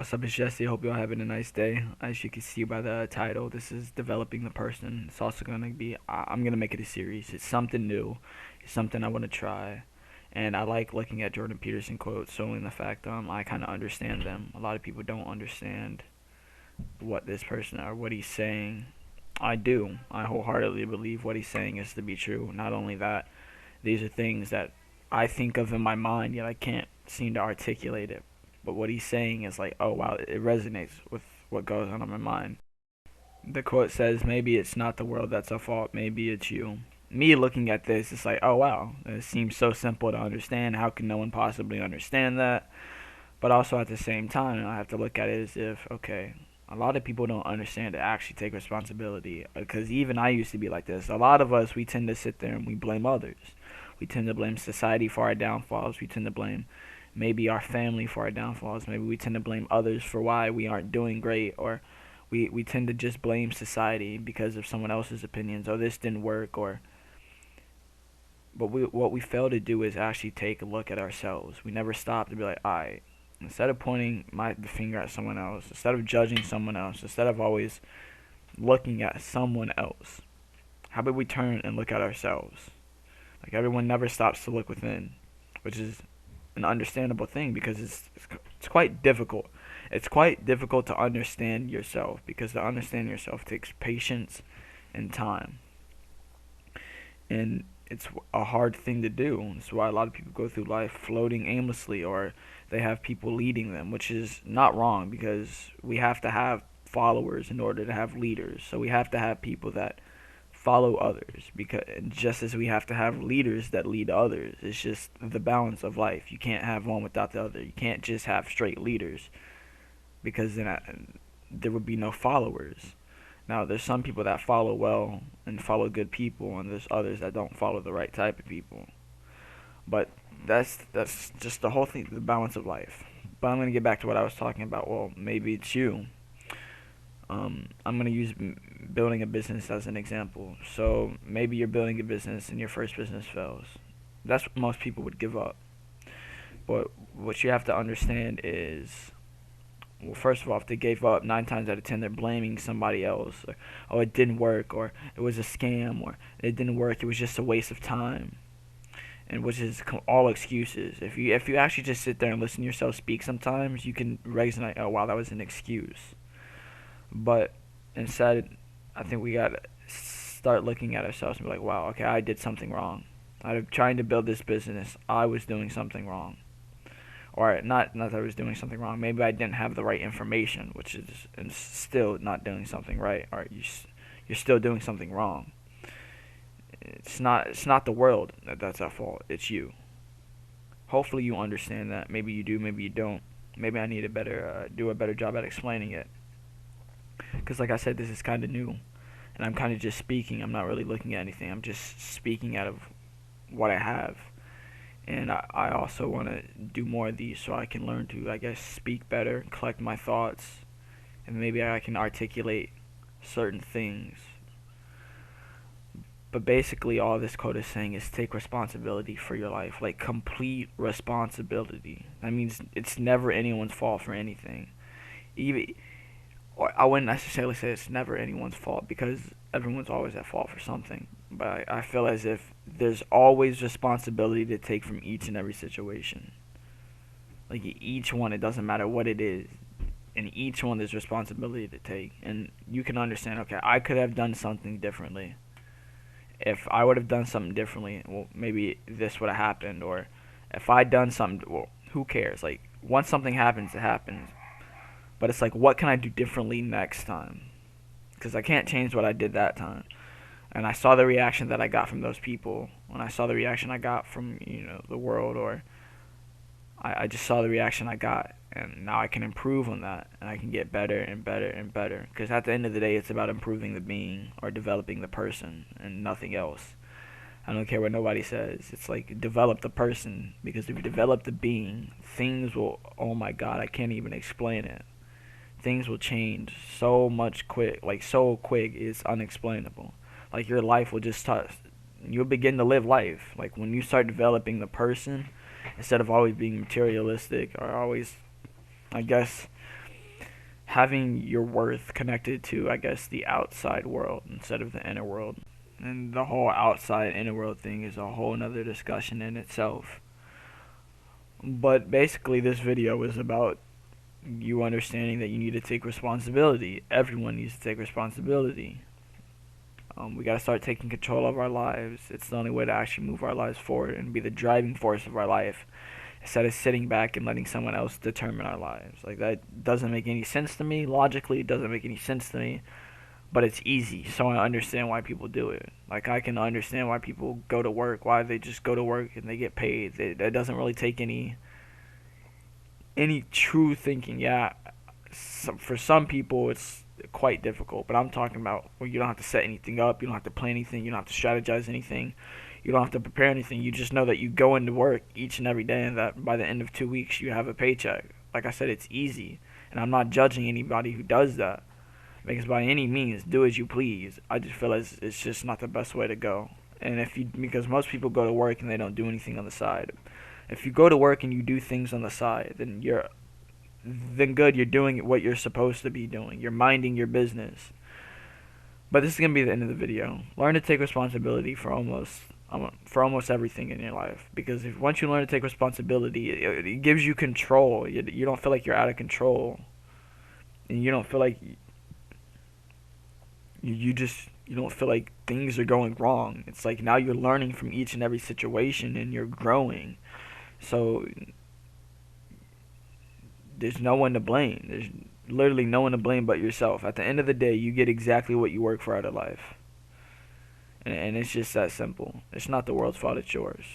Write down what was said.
What's up, it's Jesse. Hope y'all having a nice day. As you can see by the title, this is developing the person. It's also gonna be. I'm gonna make it a series. It's something new. It's something I want to try, and I like looking at Jordan Peterson quotes, showing the fact I kind of understand them. A lot of people don't understand what this person or what he's saying. I do. I wholeheartedly believe what he's saying is to be true. Not only that, these are things that I think of in my mind, yet I can't seem to articulate it. But what he's saying is like, oh wow, it resonates with what goes on in my mind. The quote says, maybe it's not the world that's at fault, maybe it's you. Me looking at this, it's like, oh wow, it seems so simple to understand. How can no one possibly understand that? But also at the same time, I have to look at it as if, okay, a lot of people don't understand to actually take responsibility. Because even I used to be like this. A lot of us, we tend to sit there and we blame others. We tend to blame society for our downfalls. We tend to blame maybe our family for our downfalls. Maybe we tend to blame others for why we aren't doing great. Or we tend to just blame society because of someone else's opinions. Oh, this didn't work. But what we fail to do is actually take a look at ourselves. We never stop to be like, alright, instead of pointing the finger at someone else, instead of judging someone else, instead of always looking at someone else, how about we turn and look at ourselves? Like everyone never stops to look within, which is an understandable thing because it's quite difficult. It's quite difficult to understand yourself because to understand yourself takes patience and time, and it's a hard thing to do. That's why a lot of people go through life floating aimlessly, or they have people leading them, which is not wrong because we have to have followers in order to have leaders. So we have to have people that follow others because just as we have to have leaders that lead others, it's just the balance of life. You can't have one without the other. You can't just have straight leaders because then there would be no followers. Now, there's some people that follow well and follow good people, and there's others that don't follow the right type of people. But that's just the whole thing, the balance of life. But I'm gonna get back to what I was talking about. Well, maybe it's you. I'm gonna use building a business as an example. So maybe you're building a business and your first business fails. That's what most people would give up. But what you have to understand is, well, first of all, if they gave up, 9 times out of 10 they're blaming somebody else. Or, oh, it didn't work, or it was a scam, or it didn't work. It was just a waste of time, and which is all excuses. If you actually just sit there and listen to yourself speak, sometimes you can resonate. Oh wow, that was an excuse. But instead, I think we gotta start looking at ourselves and be like, wow, okay, I did something wrong. Out of trying to build this business, I was doing something wrong. Or not that I was doing something wrong. Maybe I didn't have the right information, which is and still not doing something right. Or you're still doing something wrong. It's not the world that's at fault. It's you. Hopefully you understand that. Maybe you do. Maybe you don't. Maybe I need to do a better job at explaining it. Because like I said, this is kind of new, and I'm kind of just speaking. I'm not really looking at anything. I'm just speaking out of what I have. And I also want to do more of these so I can learn to, I guess, speak better, collect my thoughts, and maybe I can articulate certain things. But basically, all this quote is saying is take responsibility for your life, like complete responsibility. That means it's never anyone's fault for anything. Even or I wouldn't necessarily say it's never anyone's fault because everyone's always at fault for something. But I feel as if there's always responsibility to take from each and every situation. Like each one, it doesn't matter what it is. In each one, there's responsibility to take. And you can understand, okay, I could have done something differently. If I would have done something differently, well, maybe this would have happened. Or if I'd done something, well, who cares? Like, once something happens, it happens. But it's like, what can I do differently next time? Because I can't change what I did that time. And I saw the reaction that I got from those people. When I saw the reaction I got from the world, or I just saw the reaction I got, and now I can improve on that, and I can get better and better and better. Because at the end of the day, it's about improving the being or developing the person, and nothing else. I don't care what nobody says. It's like develop the person, because if you develop the being, things will. Oh my God, I can't even explain it. Things will change so much quick, like so quick, it's unexplainable. Like your life will just start. You'll begin to live life. Like when you start developing the person, instead of always being materialistic or always, I guess, having your worth connected to, I guess, the outside world instead of the inner world. And the whole outside inner world thing is a whole nother discussion in itself. But basically, this video is about you understanding that you need to take responsibility. Everyone needs to take responsibility. We got to start taking control of our lives. It's the only way to actually move our lives forward and be the driving force of our life, instead of sitting back and letting someone else determine our lives. Like, that doesn't make any sense to me. Logically, it doesn't make any sense to me. But it's easy, so I understand why people do it. Like, I can understand why people go to work, why they just go to work and they get paid. That doesn't really take any true thinking. Yeah, for some people it's quite difficult, but I'm talking about where you don't have to set anything up, you don't have to plan anything, you don't have to strategize anything, you don't have to prepare anything. You just know that you go into work each and every day and that by the end of 2 weeks you have a paycheck. Like I said, it's easy, and I'm not judging anybody who does that, because by any means, do as you please. I just feel as it's just not the best way to go. And because most people go to work and they don't do anything on the side. If you go to work and you do things on the side, then good, you're doing what you're supposed to be doing. You're minding your business. But this is gonna be the end of the video. Learn to take responsibility for almost everything in your life. Because once you learn to take responsibility, it gives you control. You don't feel like you're out of control, and you don't feel like you don't feel like things are going wrong. It's like now you're learning from each and every situation and you're growing. So there's no one to blame. There's literally no one to blame but yourself. At the end of the day, you get exactly what you work for out of life. And it's just that simple. It's not the world's fault, it's yours.